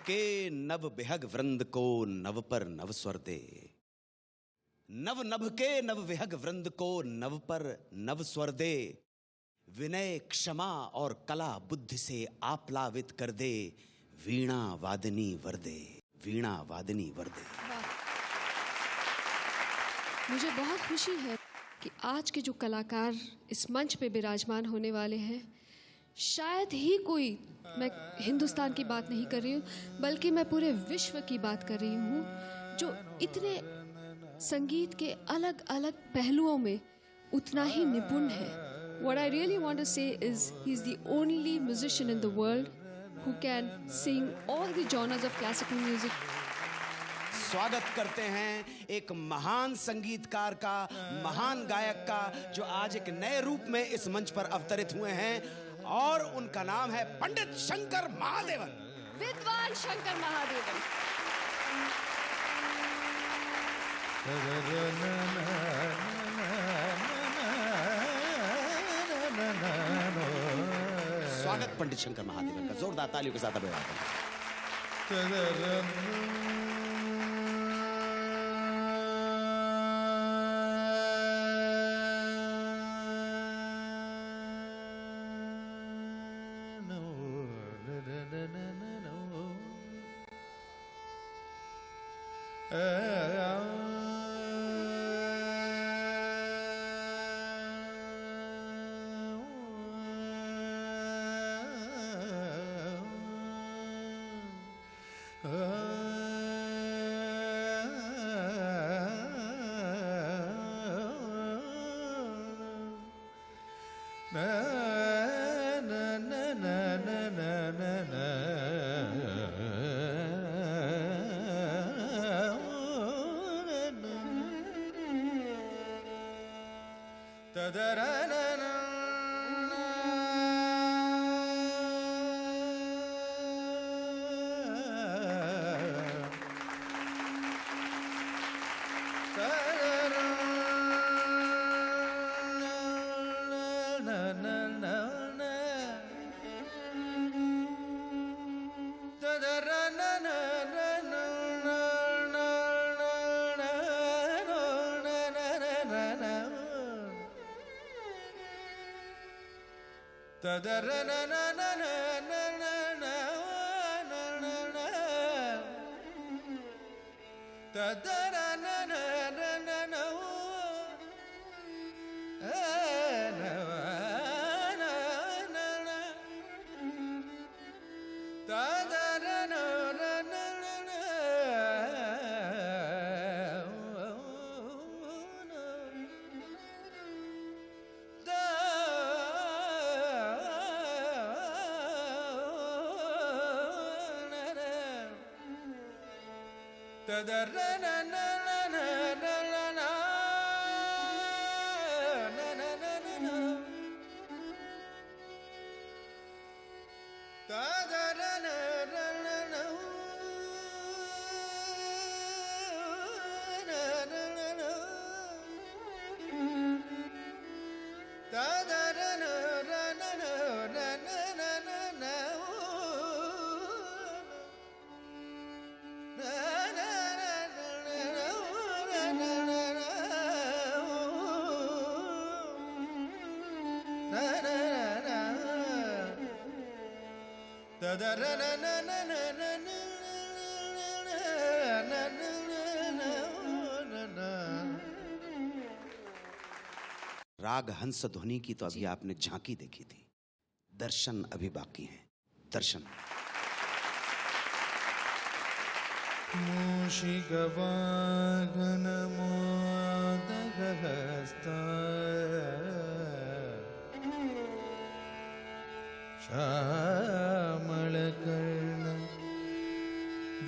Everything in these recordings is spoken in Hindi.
के नव बिहग वृंद को नव पर नव स्वर दे। नव नभ के नव विहग वृंद को नव पर नव स्वर दे। विनय क्षमा और कला बुद्धि से आप्लावित कर दे। वीणा वादनी वरदे, वीणा वादनी वरदे। मुझे बहुत खुशी है कि आज के जो कलाकार इस मंच पे विराजमान होने वाले हैं, शायद ही कोई, मैं हिंदुस्तान की बात नहीं कर रही हूँ बल्कि मैं पूरे विश्व की बात कर रही हूँ, जो इतने संगीत के अलग अलग पहलुओं में उतना ही निपुण है। What I really want to say is he's the only musician in the world who can sing all the genres of classical music. स्वागत करते हैं एक महान संगीतकार का, महान गायक का, जो आज एक नए रूप में इस मंच पर अवतरित हुए हैं और उनका नाम है पंडित शंकर महादेवन। विद्वान शंकर महादेवन। स्वागत पंडित शंकर महादेवन का जोरदार तालियों के साथ अभिवादन। राग हंस ध्वनि की तो अभी आपने झांकी देखी थी, दर्शन अभी बाकी हैं। दर्शन। मूषिकवाहन मोदकहस्त श्यामलकर्ण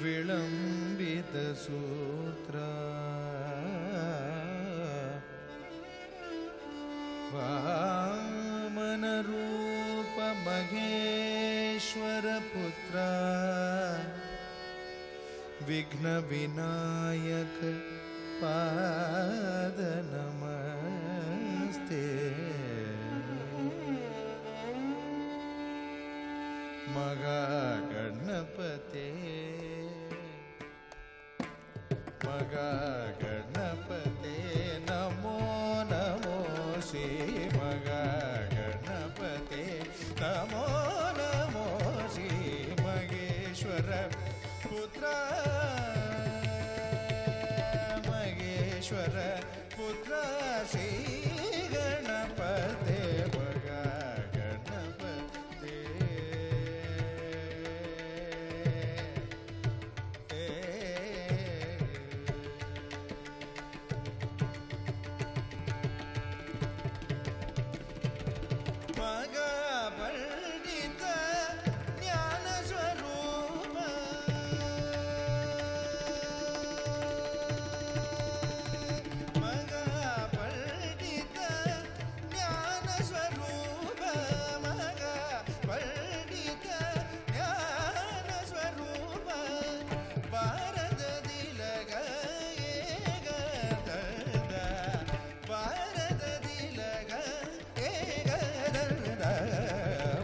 विलंबित सूत्र वामन रूप महेश्वर पुत्र विघ्न विनायक पाद नमस्ते। मगा गण गणपते मग गणपते नमो नमो श्री मग गणपते नमो नमो श्री मगेश्वर पुत्र मगेश्वर पुत्र श्री गणपते मग गणपते मग पंडित ज्ञान स्वरूप मग पंडित ज्ञान स्वरूप मग पंडित ज्ञान स्वरूप भारत दिलग भारत दिलग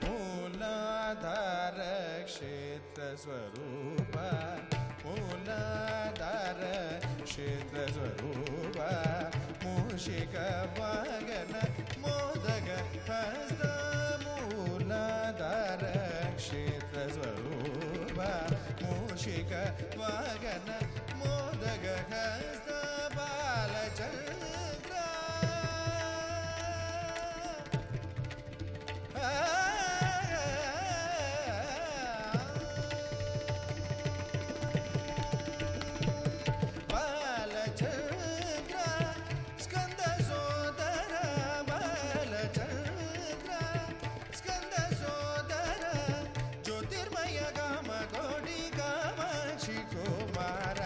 मूलाधार क्षेत्र स्वरूप मूलाधार क्षेत्र स्वरूप मूषिक वागन मोदक हस्त मूलाधार क्षेत्र स्वरूप मूषिक वागन मोदक हस्त बालचंद्र बालचंद्र स्कंद सोदर बालचंद्र स्कंद सोदर ज्योतिर्मय गाम गोडी कामाक्षी कुमार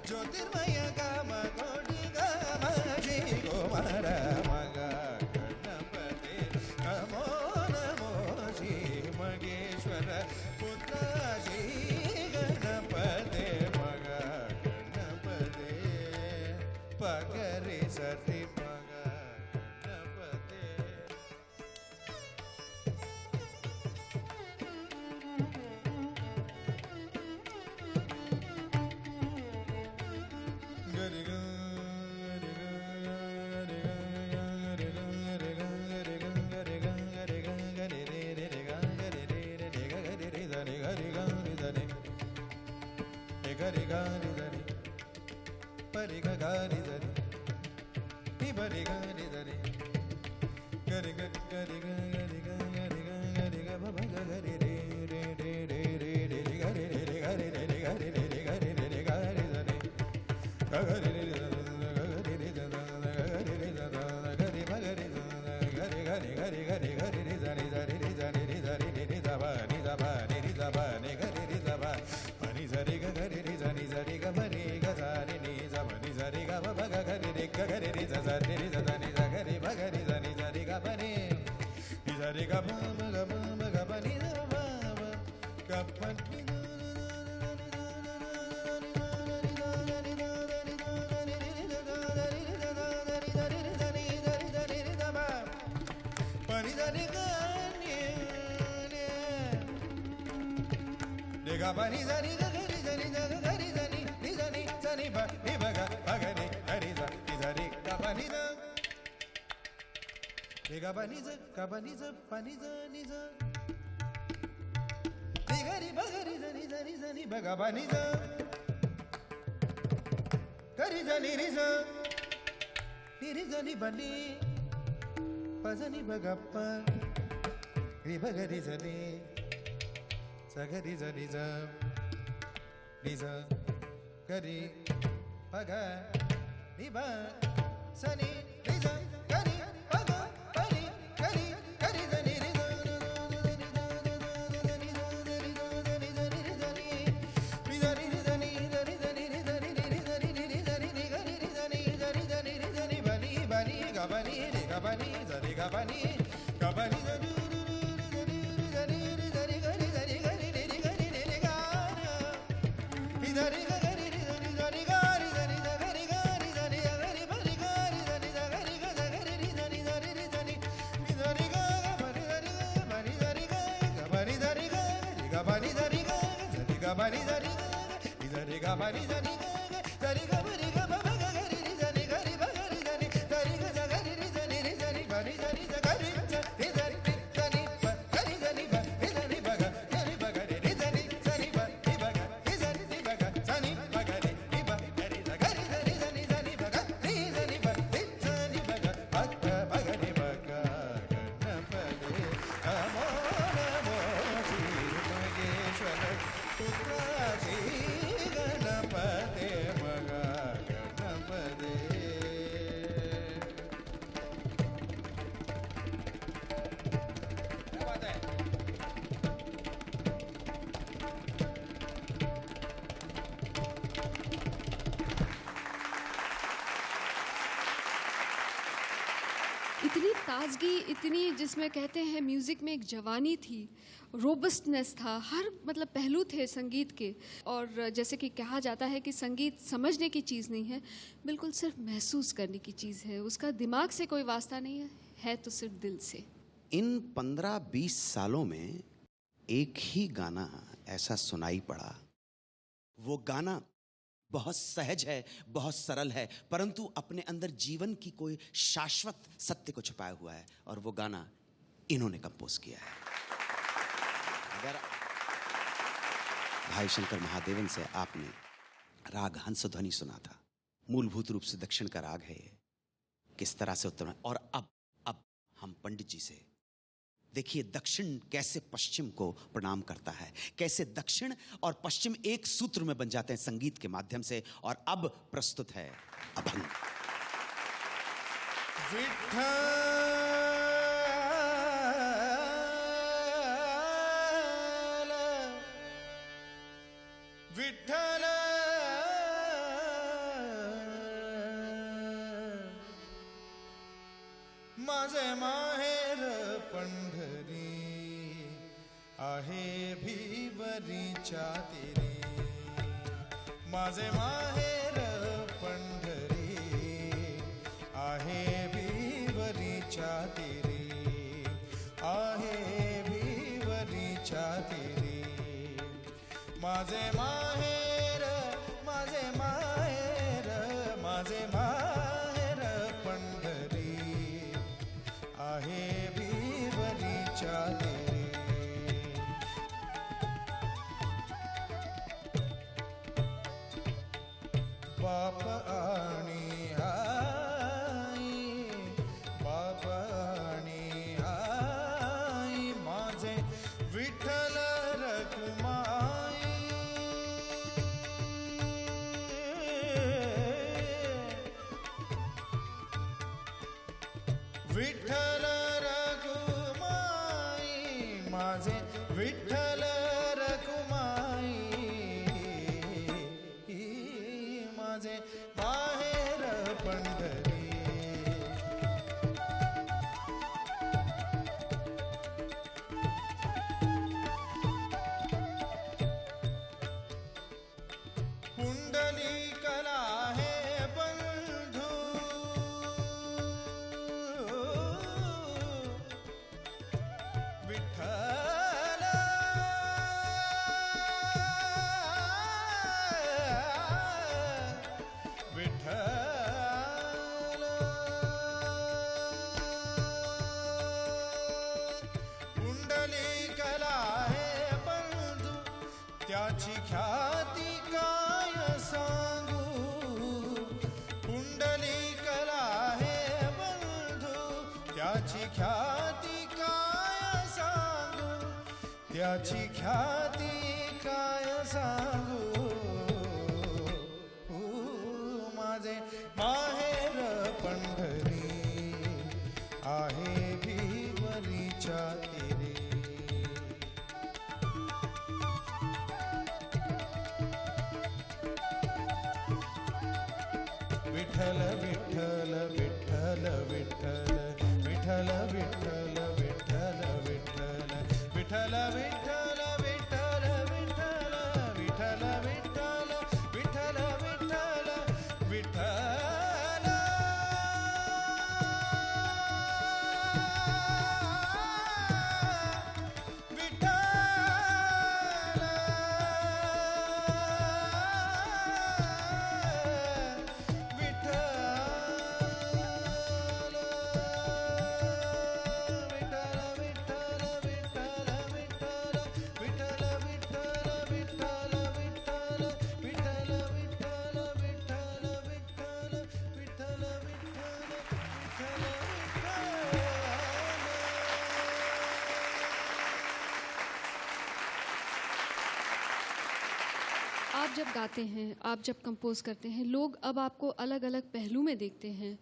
ज्योतिर्मय गाम गोडी कामाक्षी कुमार मग गणपते नमो नमो श्री मगेश्वर पुत्र श्री गणपते मग गणपते पगरे सति मग गणपते गरि गारि धरि परि गारि धरि नि बरि गारि धरि गरि गरि गरि गरि गरि ग भ गरि रे रे रे रे रे रे गरि रे रे गरि रे रे गरि रे रे गरि रे रे गरि धरि गरि रे रे गरि रे गरि रे गरि भगरि गरि गरि गरि गरि गरि रे धरि धरि रे धरि रे धरि रे धब नि धब नि रि धब नि गरि रे धब नि धरि ग गरि रे धनि धरि ग भरि ग धरि नि धब नि धरि ग भ ग गरि रे ग गरि रे धरि रे धनि धरि भगरि धनि धरि ग भनि नि धरि ग भ ग ग भनि ध भ ग भनि गा बनि धनि गरि धनि गरि धनि नि धनि धनि भ नि भ ग भगनि हरि ध नि धरि ग बनि ध नि ग बनि ध ग बनि ध बनि ध नि ध नि गरि भगरि धनि धनि धनि भ ग बनि ध गरि धनि रि ध नि रि धनि बनि प धनि भ ग प रि भ गरि धनि सगरि धनि ध नि ध गरि भ ग नि भ सनि रि ध गरि भ ग बनि गरि गरि धनि रि ध गबनि रे गबनि धरि गबनि गबनि धरि धरि धरि गरि धरि गरि रे गरि रे गा धरि गरि धरि धरि गरि धरि गरि गरि धरि गरि भरि गरि धरि गरि गरि रे धरि धरि रे धरि धरि गा भरि धरि भरि धरि गा गबनि धरि गरि गबनि धरि गा धरि मरि जनि ग जरि ग मरि ग ब ग ग रि रि जनि ग रि ब ग रि जनि जरि ग ज ग रि रि जनि मरि जनि ज ग रि ज रि जरि रि जनि ब ग रि जनि ब रि जनि ब ग जनि ब ग रि जनि जनि ब रि ब ग रि जनि रि ब ग जनि ब ग रि रि ब ग रि ज ग रि जनि जनि जनि ब ग रि जनि ब रि जनि ब ग ब ग रि ब ग गणपते नमो नमो श्री मगेश्वर पुत्र श्री गणपते मग गणपते क्या बात है इतनी ताजगी, इतनी जिसमें कहते हैं म्यूज़िक में एक जवानी थी, रोबस्टनेस था, हर मतलब पहलू थे संगीत के। और जैसे कि कहा जाता है कि संगीत समझने की चीज़ नहीं है, बिल्कुल सिर्फ महसूस करने की चीज़ है। उसका दिमाग से कोई वास्ता नहीं है तो सिर्फ दिल से। इन 15-20 सालों में एक ही गाना ऐसा सुनाई पड़ा। वो गाना बहुत सहज है, बहुत सरल है, परंतु अपने अंदर जीवन की कोई शाश्वत सत्य को छुपाया हुआ है, और वो गाना इन्होंने कंपोज किया है। अगर भाई शंकर महादेवन से आपने राग हंसध्वनि सुना था, मूलभूत रूप से दक्षिण का राग है ये, किस तरह से उत्तर। और अब हम पंडित जी से देखिए दक्षिण कैसे पश्चिम को प्रणाम करता है, कैसे दक्षिण और पश्चिम एक सूत्र में बन जाते हैं संगीत के माध्यम से। और अब प्रस्तुत है अभंग। विठ्ठल माझे माहेर पंढरी आहे भिवरीच्या तेरी, माझे माहेर पंढरी आहे भिवरीच्या तेरी, आहे भिवरीच्या तेरी, माझे माहेर, माझे माहेर, माझे माहेर पंढरी आहे भिवरीच्या तेरी। बाप आणि आई, बाप आणि आई, माझे विठ्ठल रखुमाई, विठ्ठल रखुमाई, माझे विठ्ठल रखुमाई, माझे माहेर पंढरी। पुंडलिकला हे बंधू, विठ्ठल विठ्ठल, पुंडलिकला हे बंधू, त्याची ख्याती काय सांगू, पुंडलिकला हे बंधू, त्याची ख्याती काय सांगू, त्याची ख्याती काय सांगू, माझे माहेर पंढरी आहे भिवरीच्या तेरी। विठ्ठल विठ्ठल विठ्ठल विठ्ठल विठ्ठल विठ्ठल विठ्ठल विठ्ठल विठ्ठल विठ्ठल विठ्ठल विठ्ठल विठ्ठल विठ्ठल विठ्ठल विठ्ठल विठ्ठल, विठ्ठल गाते हैं, आप जब कंपोज करते हैं, लोग अब आपको अलग अलग पहलू में देखते हैं,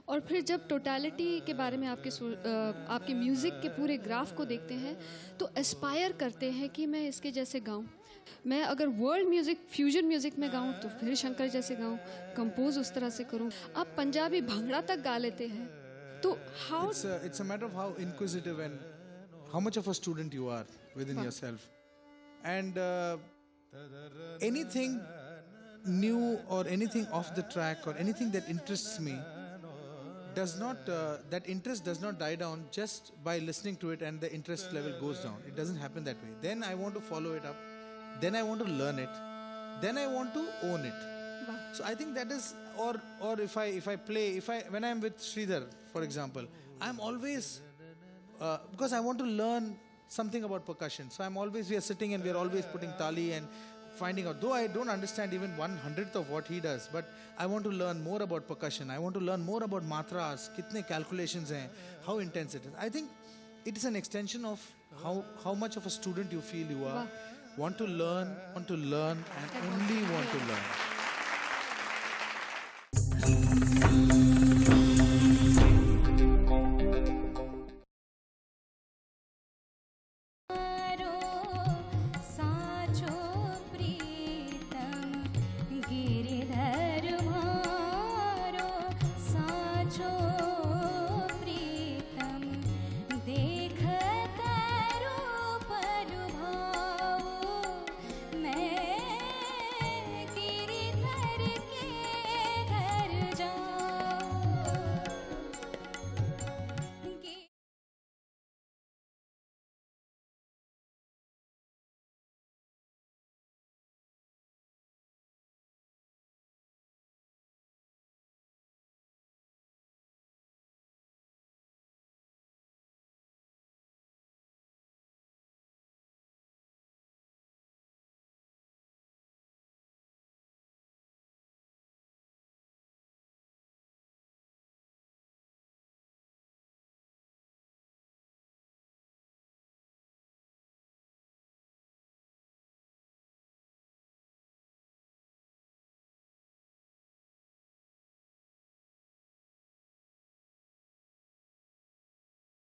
और फिर जब टोटलिटी के बारे में आपके म्यूज़िक के पूरे ग्राफ को देखते हैं तो एस्पायर करते हैं कि मैं इसके जैसे गाऊं। मैं अगर वर्ल्ड म्यूज़िक, फ्यूजन म्यूज़िक में गाऊं तो फिर शंकर जैसे गाऊं, कंपोज उस तरह से करूं। आप पंजाबी भंगड़ा तक गा लेते हैं, तो how It's a matter of how inquisitive and how much of a student you are within yourself. And anything new or anything off the track or anything that interests me does not, that interest does not die down just by listening to it and the interest level goes down. It doesn't happen that way. Then I want to follow it up. Then I want to learn it. Then I want to own it. Wow. So I think that is, or if I play, when I'm with Sridhar, for example, I'm always, because I want to learn something about percussion. So we are sitting and we are always putting tali and finding out, though I don't understand even 1/100th of what he does, but I want to learn more about percussion. I want to learn more about matras, kitne calculations hain, how intense it is. I think it is an extension of how much of a student you feel you are. Wow. Want to learn, and only want to learn.